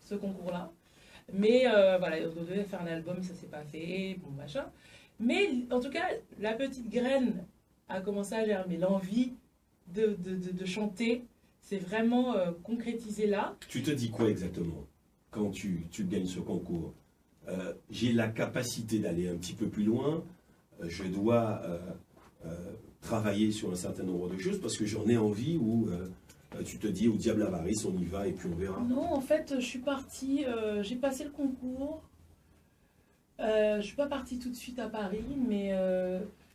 ce concours-là. Mais voilà, on devait faire un album, ça s'est pas fait, bon machin. Mais en tout cas, la petite graine a commencé à germer. L'envie de chanter, c'est vraiment concrétisé là. Tu te dis quoi exactement quand tu gagnes ce concours? J'ai la capacité d'aller un petit peu plus loin, je dois travailler sur un certain nombre de choses parce que j'en ai envie, ou tu te dis au diable avarice, on y va et puis on verra. Non, en fait, je suis partie, j'ai passé le concours. Je suis pas partie tout de suite à Paris, mais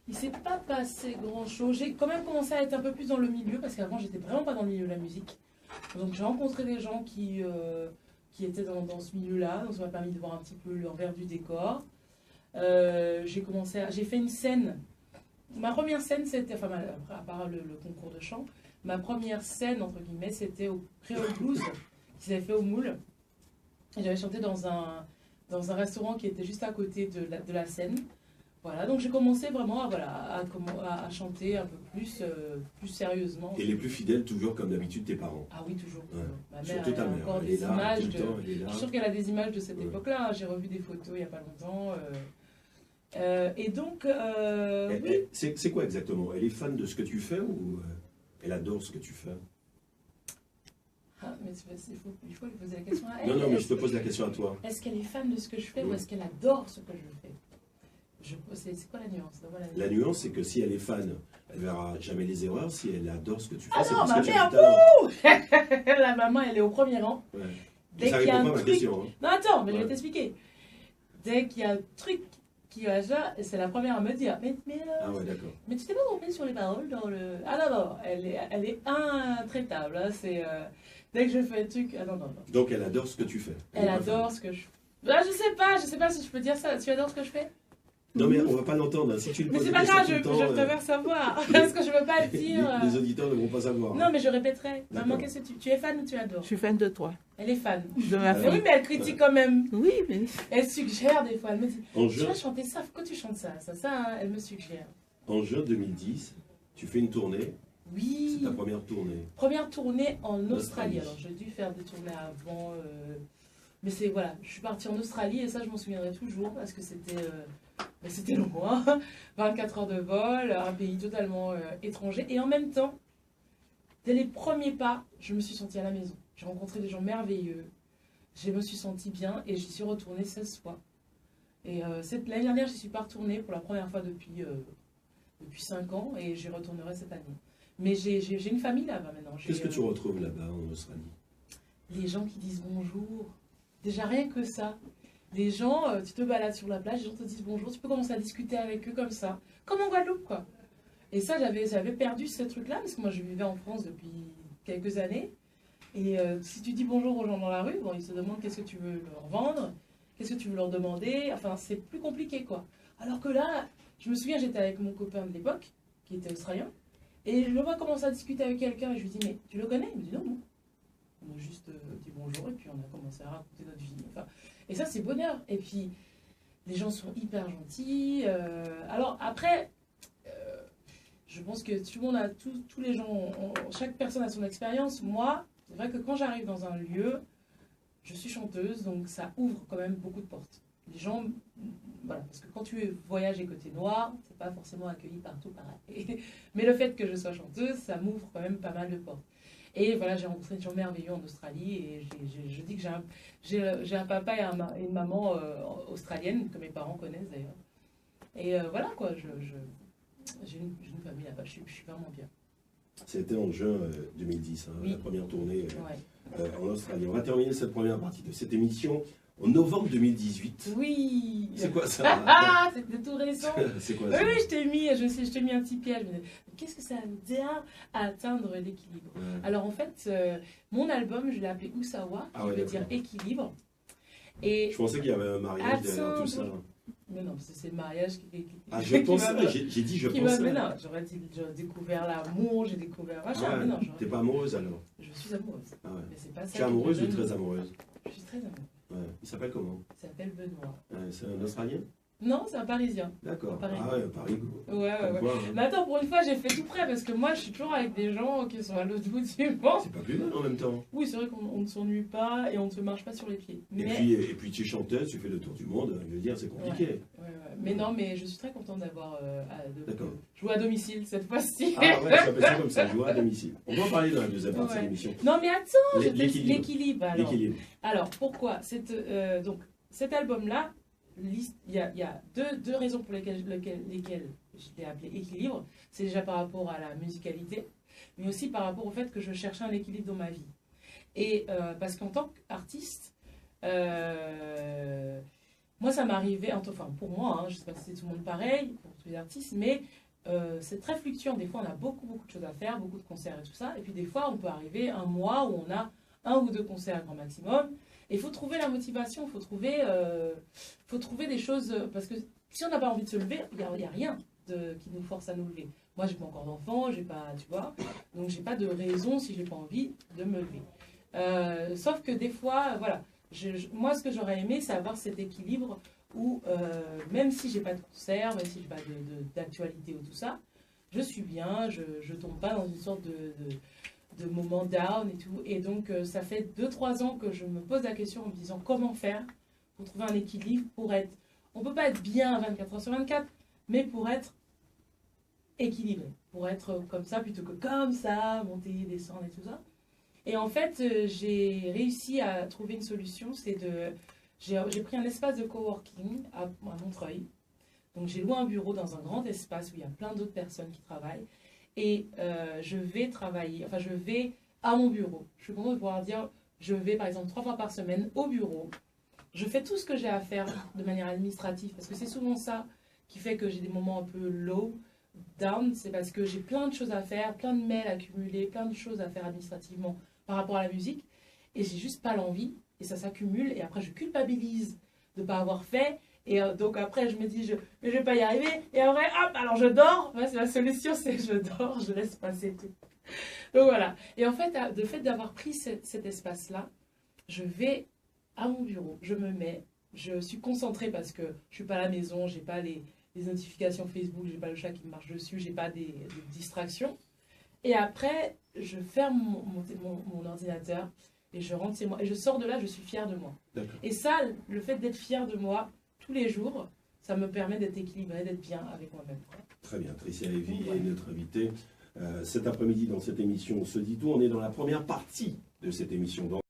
il s'est pas passé grand-chose. J'ai quand même commencé à être un peu plus dans le milieu, parce qu'avant, j'étais vraiment pas dans le milieu de la musique. Donc, j'ai rencontré des gens qui étaient dans ce milieu-là, donc ça m'a permis de voir un petit peu l'envers du décor. J'ai fait une scène. Ma première scène, c'était, enfin, à part le concours de chant, ma première scène, entre guillemets, c'était au Creole Blues, qu'ils avaient fait au Moule. Et j'avais chanté dans un restaurant qui était juste à côté de la scène. Voilà, donc j'ai commencé vraiment à chanter un peu plus sérieusement. Et les plus fidèles, toujours comme d'habitude, tes parents. Ah oui, toujours. Ouais. Ma mère, Surtout ta elle a mère, encore elle des est là, images tout le temps, elle est là. Je suis sûre qu'elle a des images de cette Ouais. époque-là. Hein. J'ai revu des photos il n'y a pas longtemps. Et donc, oui. C'est quoi exactement? Elle est fan de ce que tu fais ou elle adore ce que tu fais? Ah, mais il faut lui poser la question à elle. Non, mais je te pose la question à toi. Est-ce qu'elle est fan de ce que je fais, ou Oui. est-ce qu'elle adore ce que je fais? C'est quoi la nuance? Voilà. La nuance, c'est que si elle est fan, elle verra jamais les erreurs. Si elle adore ce que tu fais, Ah c'est non, parce ma que tu as mère, du talent. La maman, elle est au premier rang. Ouais. Dès Ça qu'il y a répond un pas à ma truc... question. Hein. Non, attends, mais je Ouais. vais t'expliquer. Dès qu'il y a un truc qui va ça, c'est la première à me dire. Ah ouais, d'accord. Mais tu t'es pas trompé sur les paroles dans le... Ah non, elle est intraitable. Hein, dès que je fais un truc... Ah non. Donc elle adore ce que tu fais. Elle est pas adore fan. ce que je... Ah, je sais pas si je peux dire ça. Tu adores ce que je fais? Non, mais on va pas l'entendre. Si tu le Mais poses c'est la pas question grave, tout le temps, je préfère savoir. Parce que je veux pas le dire. les auditeurs ne vont pas savoir. Non, mais je répéterai. Maman, D'accord. qu'est-ce que tu es fan ou tu adores? Je suis fan de toi. Elle est fan. De ma Mais oui, fille. mais elle critique quand même. Oui, mais Elle suggère des fois. Elle me dit, En tu juin, vas chanter ça, pourquoi tu chantes ça? Hein, elle me suggère. en juin 2010, tu fais une tournée. Oui. C'est ta première tournée. Première tournée en Australie. Australie. Alors, j'ai dû faire des tournées avant. Mais c'est, voilà, je suis partie en Australie et ça, je m'en souviendrai toujours parce que c'était loin. 24 heures de vol, un pays totalement étranger. Et en même temps, dès les premiers pas, je me suis sentie à la maison. J'ai rencontré des gens merveilleux. Je me suis sentie bien et j'y suis retournée 16 fois. Et l'année dernière, je n'y suis pas retournée pour la première fois depuis 5 ans et j'y retournerai cette année. Mais j'ai une famille là-bas maintenant. Qu'est-ce que tu retrouves là-bas en Australie? Les gens qui disent bonjour. Déjà rien que ça. Les gens, tu te balades sur la plage, les gens te disent bonjour, tu peux commencer à discuter avec eux comme ça. Comme en Guadeloupe, quoi. Et ça, j'avais perdu ce truc-là, parce que moi, je vivais en France depuis quelques années. Et si tu dis bonjour aux gens dans la rue, bon, ils se demandent qu'est-ce que tu veux leur vendre, qu'est-ce que tu veux leur demander. Enfin, c'est plus compliqué, quoi. Alors que là, je me souviens, j'étais avec mon copain de l'époque, qui était australien, et je le vois commencer à discuter avec quelqu'un, et je lui dis, mais tu le connais? Il me dit non. On a juste dit bonjour, et puis on a commencé à raconter notre vie. Enfin, et ça, c'est bonheur. Et puis, les gens sont hyper gentils. Alors, après, je pense que tout le monde a, tous les gens, chaque personne a son expérience. Moi, c'est vrai que quand j'arrive dans un lieu, je suis chanteuse, donc ça ouvre quand même beaucoup de portes. Les gens, voilà, parce que quand tu voyages et que tu es noir, c'est pas forcément accueilli partout pareil. Mais le fait que je sois chanteuse, ça m'ouvre quand même pas mal de portes. Et voilà, j'ai rencontré des gens merveilleux en Australie et je dis que j'ai un papa et une maman australienne, que mes parents connaissent d'ailleurs. Et voilà quoi, j'ai une famille là-bas, je suis vraiment bien. C'était en juin 2010, hein, Oui. la première tournée Ouais. en Australie. On va terminer cette première partie de cette émission en novembre 2018. Oui. C'est quoi ça? Ah, c'était tout récent. C'est quoi Oui, ça? oui, je t'ai mis un petit piège. Qu'est-ce que ça veut dire atteindre l'équilibre? Ouais. Alors en fait, mon album, je l'ai appelé Usawa, qui Ah ouais, veut dire d'accord. équilibre. Et Je pensais qu'il y avait un mariage derrière tout ça. mais non, c'est le mariage qui Ah, je qui pensais, m'a- j'ai dit je qui m'a- pensais. mais non, j'aurais découvert l'amour, j'ai découvert machin, Ah ouais, mais non, t'es pas amoureuse alors? je suis amoureuse. Ah ouais. Mais c'est pas ça. Tu es qui me amoureuse ou donne- très amoureuse? Je suis très amoureuse. Ouais. Il s'appelle comment? Il s'appelle Benoît. C'est un Australien? Non, c'est un Parisien. D'accord. Paris. Ah ouais, Paris. Ouais. Quoi, hein. Mais attends, pour une fois, j'ai fait tout près parce que moi, je suis toujours avec des gens qui sont à l'autre bout du monde. C'est pas plus mal en même temps. Oui, c'est vrai qu'on ne s'ennuie pas et on ne se marche pas sur les pieds. Et puis tu es chanteuse, tu fais le tour du monde, je veux dire, c'est compliqué. Ouais. Mais non, mais je suis très contente d'avoir D'accord. joué à domicile cette fois-ci. Ah ouais, ça s'appelle ça comme ça, jouer à domicile. On va en parler dans la deuxième partie de l'émission. Non, mais attends, l'équilibre. Alors, pourquoi donc, cet album-là, il y a deux raisons pour lesquelles je l'ai appelé équilibre. C'est déjà par rapport à la musicalité, mais aussi par rapport au fait que je cherchais un équilibre dans ma vie. Et parce qu'en tant qu'artiste, moi ça m'arrivait, enfin pour moi, je ne sais pas si c'est tout le monde pareil, pour tous les artistes, mais c'est très fluctuant. Des fois on a beaucoup de choses à faire, beaucoup de concerts et tout ça, et puis des fois on peut arriver un mois où on a 1 ou 2 concerts grand maximum. Et il faut trouver la motivation, il faut trouver des choses, parce que si on n'a pas envie de se lever, il n'y a rien qui nous force à nous lever. Moi, j'ai pas encore d'enfant, j'ai pas, tu vois, donc j'ai pas de raison si j'ai pas envie de me lever. Sauf que des fois, voilà, moi, ce que j'aurais aimé, c'est avoir cet équilibre où, même si j'ai pas de concert, même si j'ai pas d'actualité ou tout ça, je suis bien, je tombe pas dans une sorte de moments down et tout. Et donc, ça fait 2-3 ans que je me pose la question en me disant comment faire pour trouver un équilibre, pour être... On peut pas être bien 24 heures sur 24, mais pour être équilibré, pour être comme ça plutôt que comme ça, monter, descendre et tout ça. Et en fait, j'ai réussi à trouver une solution, j'ai pris un espace de coworking à Montreuil. Donc j'ai loué un bureau dans un grand espace où il y a plein d'autres personnes qui travaillent. Et je vais travailler, enfin je vais à mon bureau. Je suis contente de pouvoir dire, je vais par exemple 3 fois par semaine au bureau. Je fais tout ce que j'ai à faire de manière administrative, parce que c'est souvent ça qui fait que j'ai des moments un peu low, down. C'est parce que j'ai plein de choses à faire, plein de mails accumulés, plein de choses à faire administrativement par rapport à la musique. Et j'ai juste pas l'envie, et ça s'accumule, et après je culpabilise de ne pas avoir fait. Et donc après, je me dis, mais je vais pas y arriver. Et après, hop, alors je dors. Ouais, c'est la solution, c'est je dors, je laisse passer tout. Donc voilà. Et en fait, le fait d'avoir pris cet espace-là, je vais à mon bureau, je me mets, je suis concentrée parce que je suis pas à la maison, j'ai pas les notifications Facebook, j'ai pas le chat qui me marche dessus, j'ai pas des distractions. Et après, je ferme mon ordinateur et je rentre chez moi. Et je sors de là, je suis fière de moi. Et ça, le fait d'être fière de moi, tous les jours, ça me permet d'être équilibré, d'être bien avec moi-même. Très bien, Tricia Lévy est notre invitée cet après-midi dans cette émission On se dit tout. On est dans la première partie de cette émission.